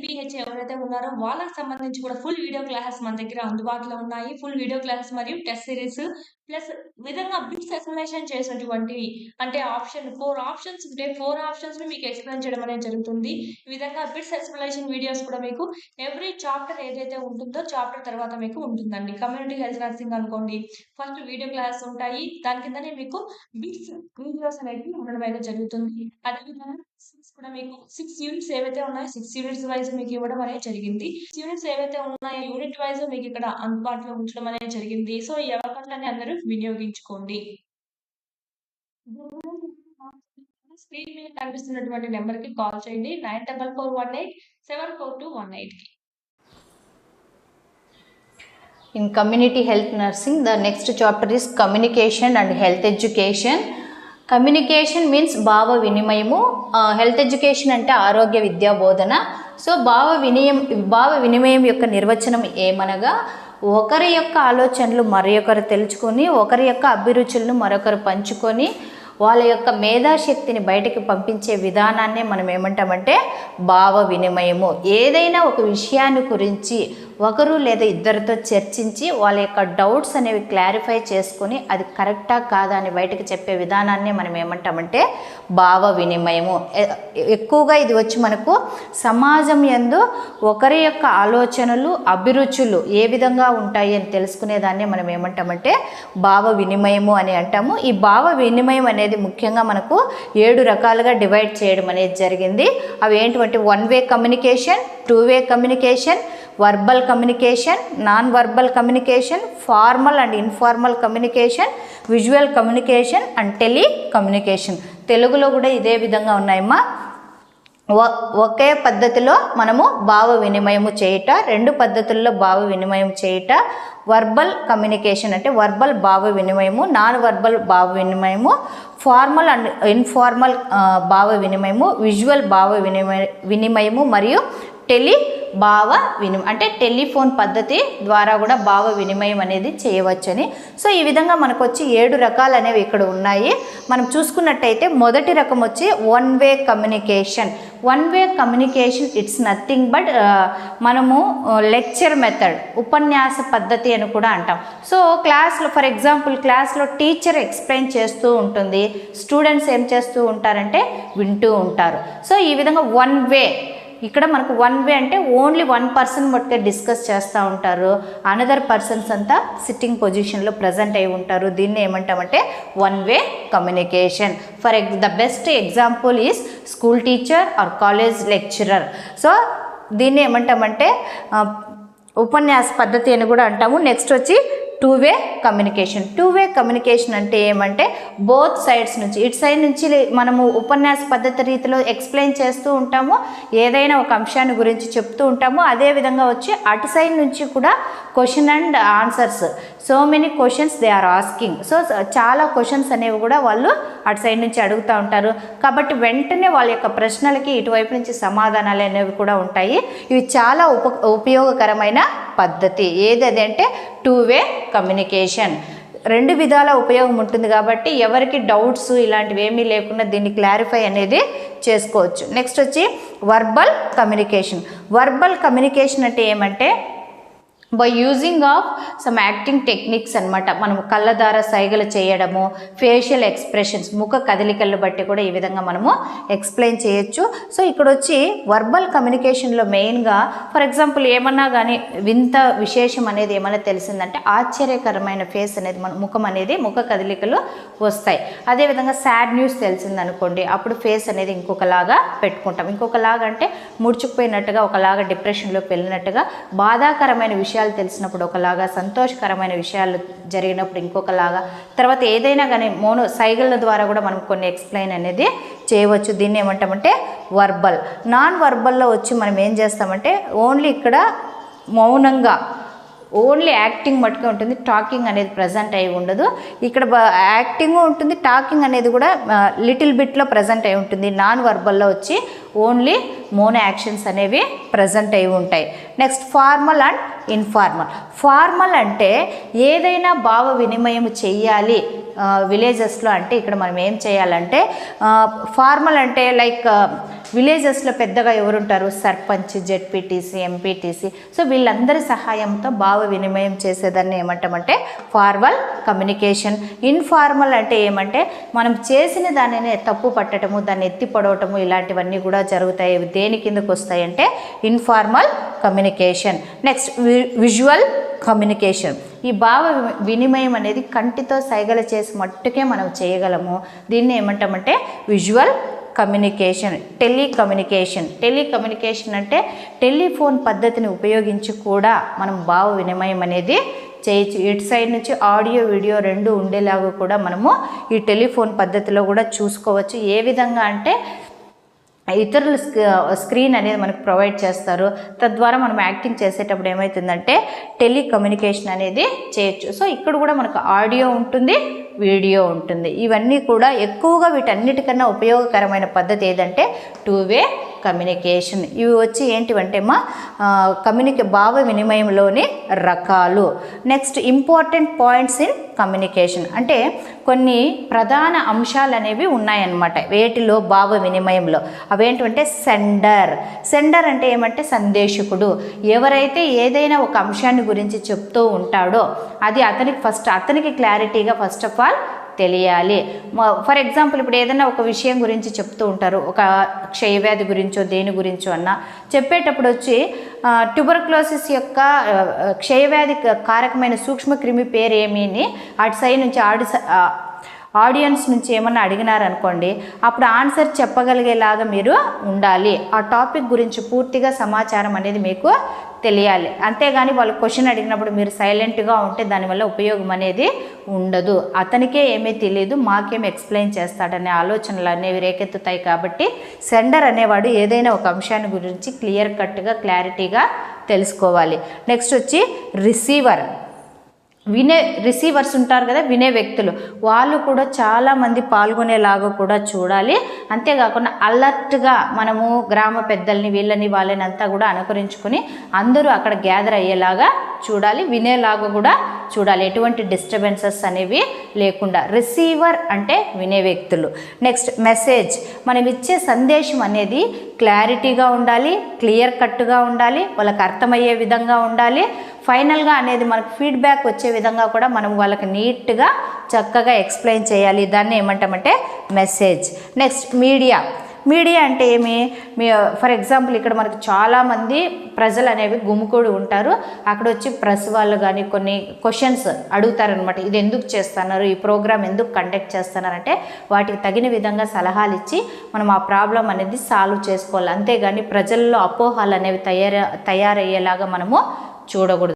MPH ఎవరైతే ఉన్నారో వాళ్ళకి సంబంధించి కూడా ఫుల్ వీడియో క్లాసెస్ మన దగ్గర అందుబాటులో ఉన్నాయి. ఫుల్ వీడియో క్లాసెస్ మరియు టెస్ట్ సిరీస్ ప్లస్ విధంగా బిట్స్ ఎక్స్‌ప్లనేషన్ చేసినటువంటివి అంటే 4 ఆప్షన్స్ ఉంటే 4 ఆప్షన్స్‌ని మీకు ఎక్స్‌ప్లెయిన్ చేయడం అనేది జరుగుతుంది. ఈ విధంగా బిట్స్ ఎక్స్‌ప్లనేషన్ వీడియోస్ కూడా మీకు ఎవ్రీ చాప్టర్ ఏదైతే ఉంటుందో చాప్టర్ తర్వాత మీకు ఉంటుందండి. కమ్యూనిటీ హెల్త్ నర్సింగ్ అనుకోండి. ఫస్ట్ వీడియో క్లాస్ ఉంటాయి. దాని కిందనే మీకు బిట్స్ వీడియోస్ అనేవి ఉండడం అయితే జరుగుతుంది. అదేవిధంగా కూడా మీకు 6 యూనిట్స్ ఏవైతే ఉన్నాయో 6 యూనిట్స్ వైస్ మీకు ఇవ్వడం అనేది జరిగింది. 6 యూనిట్స్ ఏవైతే ఉన్నాయో యూనిట్ వైస్ మీకు ఇక్కడ అందుబాటులో ఉంచడం అనేది జరిగింది. సో, ఈ అవకాశాన్ని అందరూ వినియోగించుకోండి. స్క్రీన్ మీద కనిపిస్తున్నటువంటి నంబర్‌కి కాల్ చేయండి. 9441874218కి. In community health nursing, the next chapter is communication and health education. Communication means భావ వినిమయము, హెల్త్ ఎడ్యుకేషన్ అంటే ఆరోగ్య విద్యా బోధన. సో భావ వినిమయం యొక్క నిర్వచనం ఏమనగా ఒకరి యొక్క ఆలోచనలు మరొకరు తెలుసుకొని, ఒకరి యొక్క అభిరుచులను మరొకరు పంచుకొని వాళ్ళ యొక్క మేధాశక్తిని బయటకు పంపించే విధానాన్నే మనం ఏమంటామంటే భావ వినిమయము. ఏదైనా ఒక విషయాన్ని గురించి ఒకరు లేదా ఇద్దరితో చర్చించి వాళ్ళ యొక్క డౌట్స్ అనేవి క్లారిఫై చేసుకొని అది కరెక్టా కాదా అని బయటకు చెప్పే విధానాన్ని మనం ఏమంటామంటే భావ వినిమయము. ఎక్కువగా ఇది వచ్చి మనకు సమాజం యందు ఒకరి యొక్క ఆలోచనలు అభిరుచులు ఏ విధంగా ఉంటాయి అని తెలుసుకునేదాన్ని మనం ఏమంటామంటే భావ వినిమయము అని అంటాము. ఈ భావ వినిమయం అనేది ముఖ్యంగా మనకు 7 రకాలుగా డివైడ్ చేయడం అనేది జరిగింది. అవి ఏంటంటే 1 way communication, 2 way communication, verbal communication, non verbal communication, formal and informal communication, visual communication and telecommunication. తెలుగులో కూడా ఇదే విధంగా ఉన్నాయమ్మా. ఒకే పద్ధతిలో మనము భావ వినిమయము చేయుట, 2 పద్ధతుల్లో భావ వినిమయం చేయుట. వర్బల్ కమ్యూనికేషన్ అంటే వర్బల్ భావ వినిమయము, నాన్ వర్బల్ భావ వినిమయము, ఫార్మల్ అండ్ ఇన్ఫార్మల్ భావ వినిమయము, విజువల్ భావ వినిమయము మరియు టెలి భావ వినిమయం అంటే టెలిఫోన్ పద్ధతి ద్వారా కూడా భావ వినిమయం అనేది చేయవచ్చని. సో ఈ విధంగా మనకు వచ్చి 7 రకాలు అనేవి ఇక్కడ ఉన్నాయి. మనం చూసుకున్నట్టయితే మొదటి రకం వచ్చి 1 way communication. 1 way communication it's nothing but మనము లెక్చర్ మెథడ్, ఉపన్యాస పద్ధతి అని కూడా అంటాం. సో క్లాస్లో ఫర్ ఎగ్జాంపుల్ క్లాస్లో టీచర్ ఎక్స్ప్లెయిన్ చేస్తూ ఉంటుంది, స్టూడెంట్స్ ఏం చేస్తూ ఉంటారంటే వింటూ ఉంటారు. సో ఈ విధంగా 1 వే ఇక్కడ మనకు 1 వే అంటే ఓన్లీ 1 పర్సన్ మట్టుకే డిస్కస్ చేస్తూ ఉంటారు, అనదర్ పర్సన్స్ అంతా సిట్టింగ్ పొజిషన్లో ప్రజెంట్ అయి ఉంటారు. దీన్ని ఏమంటామంటే 1 way communication. The best example is school teacher or college lecturer. So దీన్ని ఏమంటామంటే ఉపన్యాస పద్ధతి అని కూడా అంటాము. నెక్స్ట్ వచ్చి 2 వే కమ్యూనికేషన్. 2 వే కమ్యూనికేషన్ అంటే ఏమంటే బోత్ సైడ్స్ నుంచి, ఇటు సైడ్ నుంచి మనము ఉపన్యాస పద్ధతి రీతిలో ఎక్స్ప్లెయిన్ చేస్తూ ఉంటాము, ఏదైనా ఒక అంశాన్ని గురించి చెప్తూ ఉంటాము. అదేవిధంగా వచ్చి అటు సైడ్ నుంచి కూడా question and answers, so many questions they are asking. So చాలా క్వశ్చన్స్ అనేవి కూడా వాళ్ళు అటు సైడ్ నుంచి అడుగుతూ ఉంటారు. కాబట్టి వెంటనే వాళ్ళ యొక్క ప్రశ్నలకి ఇటువైపు నుంచి సమాధానాలు అనేవి కూడా ఉంటాయి. ఇవి చాలా ఉపయోగకరమైన పద్ధతి. ఏది అంటే 2 వే కమ్యూనికేషన్. 2 విధాల ఉపయోగం ఉంటుంది కాబట్టి ఎవరికి డౌట్స్ ఇలాంటివి ఏమీ లేకుండా దీన్ని క్లారిఫై అనేది చేసుకోవచ్చు. నెక్స్ట్ వచ్చి వర్బల్ కమ్యూనికేషన్. వర్బల్ కమ్యూనికేషన్ అంటే ఏమంటే by using of some acting techniques అనమాట. మనం కళ్ళ ద్వారా సైగలు చేయడము, ఫేషియల్ ఎక్స్ప్రెషన్స్, ముఖ కదలికలను బట్టి కూడా ఈ విధంగా మనము ఎక్స్ప్లెయిన్ చేయొచ్చు. సో ఇక్కడ వచ్చి వర్బల్ కమ్యూనికేషన్లో మెయిన్గా ఫర్ ఎగ్జాంపుల్ ఏమన్నా కానీ వింత విశేషం అనేది ఏమైనా తెలిసిందంటే ఆశ్చర్యకరమైన ఫేస్ అనేది మన ముఖం అనేది ముఖ కదలికలు వస్తాయి. అదేవిధంగా సాడ్ న్యూస్ తెలిసిందనుకోండి, అప్పుడు ఫేస్ అనేది ఇంకొకలాగా పెట్టుకుంటాం. ఇంకొకలాగా అంటే ముడుచుకుపోయినట్టుగా, ఒకలాగా డిప్రెషన్లోకి వెళ్ళినట్టుగా, బాధాకరమైన విషయాలు తెలిసినప్పుడు ఒకలాగా, సంతోషకరమైన విషయాలు జరిగినప్పుడు ఇంకొకలాగా, తర్వాత ఏదైనా కానీ సైగళ్ళ ద్వారా కూడా మనం కొన్ని ఎక్స్ప్లెయిన్ అనేది చేయవచ్చు. దీన్ని ఏమంటామంటే వర్బల్. నాన్ వర్బల్లో వచ్చి మనం ఏం చేస్తామంటే ఓన్లీ ఇక్కడ మౌనంగా ఓన్లీ యాక్టింగ్ మట్టుకే ఉంటుంది, టాకింగ్ అనేది ప్రజెంట్ అయి ఉండదు. ఇక్కడ యాక్టింగ్ ఉంటుంది, టాకింగ్ అనేది కూడా లిటిల్ బిట్లో ప్రజెంట్ అయి ఉంటుంది. నాన్ వర్బల్లో వచ్చి ఓన్లీ మోనో యాక్షన్స్ అనేవి ప్రజెంట్ అయి ఉంటాయి. Next formal and informal. Formal అంటే ఏదైనా భావ వినిమయం చెయ్యాలి, విలేజెస్లో అంటే ఇక్కడ మనం ఏం చేయాలంటే ఫార్మల్ అంటే లైక్ విలేజెస్లో పెద్దగా ఎవరుంటారు, సర్పంచ్, జెడ్పీటీసీ, ఎంపీటీసీ. సో వీళ్ళందరి సహాయంతో భావ వినిమయం చేసేదాన్ని ఏమంటామంటే ఫార్మల్ కమ్యూనికేషన్. ఇన్ఫార్మల్ అంటే ఏమంటే మనం చేసిన దానినే తప్పు పట్టడము, దాన్ని ఎత్తి పడవటము, ఇలాంటివన్నీ కూడా జరుగుతాయి. దేని కిందకు వస్తాయంటే informal communication. Next visual communication. ఈ భావ వినిమయం అనేది కంటితో సైగలు చేసి మట్టుకే మనం చేయగలము. దీన్ని ఏమంటామంటే విజువల్ కమ్యూనికేషన్. టెలికమ్యూనికేషన్ అంటే టెలిఫోన్ పద్ధతిని ఉపయోగించి కూడా మనం భావ వినిమయం అనేది చేయొచ్చు. ఇటు సైడ్ నుంచి ఆడియో వీడియో రెండు ఉండేలాగా కూడా మనము ఈ టెలిఫోన్ పద్ధతిలో కూడా చూసుకోవచ్చు. ఏ విధంగా అంటే ఇతరులు స్క్రీన్ అనేది మనకు ప్రొవైడ్ చేస్తారు. తద్వారా మనం యాక్టింగ్ చేసేటప్పుడు ఏమవుతుందంటే టెలికమ్యూనికేషన్ అనేది చేయొచ్చు. సో ఇక్కడ కూడా మనకు ఆడియో ఉంటుంది, వీడియో ఉంటుంది. ఇవన్నీ కూడా ఎక్కువగా వీటన్నిటికన్నా ఉపయోగకరమైన పద్ధతి ఏదంటే 2-వే కమ్యూనికేషన్. ఇవి వచ్చి ఏంటివంటే భావ వినిమయంలోని రకాలు. Next important points in communication అంటే కొన్ని ప్రధాన అంశాలు అనేవి ఉన్నాయన్నమాట వేటిలో భావ వినిమయంలో. అవేంటంటే సెండర్ అంటే ఏమంటే సందేశకుడు. ఎవరైతే ఏదైనా ఒక అంశాన్ని గురించి చెప్తూ ఉంటాడో అది అతనికి క్లారిటీగా ఫస్ట్ ఆఫ్ ఆల్ తెలియాలి. ఫర్ ఎగ్జాంపుల్ ఇప్పుడు ఏదైనా ఒక విషయం గురించి చెప్తూ ఉంటారు, ఒక క్షయవ్యాధి గురించో దేని గురించో అన్నా చెప్పేటప్పుడు వచ్చి ట్యూబర్క్లోసిస్ యొక్క క్షయవ్యాధి కారకమైన సూక్ష్మక్రిమి పేరు ఏమీ అటు సైడ్ నుంచి ఆడియన్స్ నుంచి ఏమన్నా అడిగినారనుకోండి, అప్పుడు ఆన్సర్ చెప్పగలిగేలాగా మీరు ఉండాలి. ఆ టాపిక్ గురించి పూర్తిగా సమాచారం అనేది మీకు తెలియాలి. అంతేగాని వాళ్ళు క్వశ్చన్ అడిగినప్పుడు మీరు సైలెంట్గా ఉంటే దానివల్ల ఉపయోగం అనేది ఉండదు. అతనికే ఏమీ తెలియదు, మాకేం ఎక్స్ప్లెయిన్ చేస్తాడనే ఆలోచనలు అనేవి రేకెత్తుతాయి. కాబట్టి సెండర్ అనేవాడు ఏదైనా ఒక అంశాన్ని గురించి క్లియర్ కట్గా క్లారిటీగా తెలుసుకోవాలి. నెక్స్ట్ వచ్చి రిసీవర్స్ ఉంటారు కదా, వినే వ్యక్తులు, వాళ్ళు కూడా చాలామంది పాల్గొనేలాగా కూడా చూడాలి. అంతేకాకుండా అలర్ట్గా మనము గ్రామ పెద్దల్ని వాళ్ళని అంతా కూడా అనుకరించుకొని అందరూ అక్కడ గ్యాదర్ అయ్యేలాగా చూడాలి, వినేలాగా కూడా చూడాలి, ఎటువంటి డిస్టర్బెన్సెస్ అనేవి లేకుండా. రిసీవర్ అంటే వినే వ్యక్తులు. నెక్స్ట్ మెసేజ్, మనం ఇచ్చే సందేశం అనేది క్లారిటీగా ఉండాలి, క్లియర్ కట్గా ఉండాలి, వాళ్ళకి అర్థమయ్యే విధంగా ఉండాలి. ఫైనల్గా అనేది మనకు ఫీడ్బ్యాక్ వచ్చే విధంగా కూడా మనం వాళ్ళకి నీట్గా చక్కగా ఎక్స్ప్లెయిన్ చేయాలి. దాన్ని ఏమంటామంటే మెసేజ్. నెక్స్ట్ మీడియా అంటే ఏమి, ఫర్ ఎగ్జాంపుల్ ఇక్కడ మనకు చాలామంది ప్రజలు అనేవి గుమ్ముకూడి ఉంటారు. అక్కడ వచ్చి ప్రెస్ వాళ్ళు కానీ కొన్ని క్వశ్చన్స్ అడుగుతారనమాట. ఇది ఎందుకు చేస్తున్నారు, ఈ ప్రోగ్రామ్ ఎందుకు కండక్ట్ చేస్తున్నారంటే వాటికి తగిన విధంగా సలహాలు ఇచ్చి మనం ఆ ప్రాబ్లం అనేది సాల్వ్ చేసుకోవాలి. అంతేగాని ప్రజల్లో అపోహలు అనేవి తయారయ్యేలాగా మనము చూడకూడదు.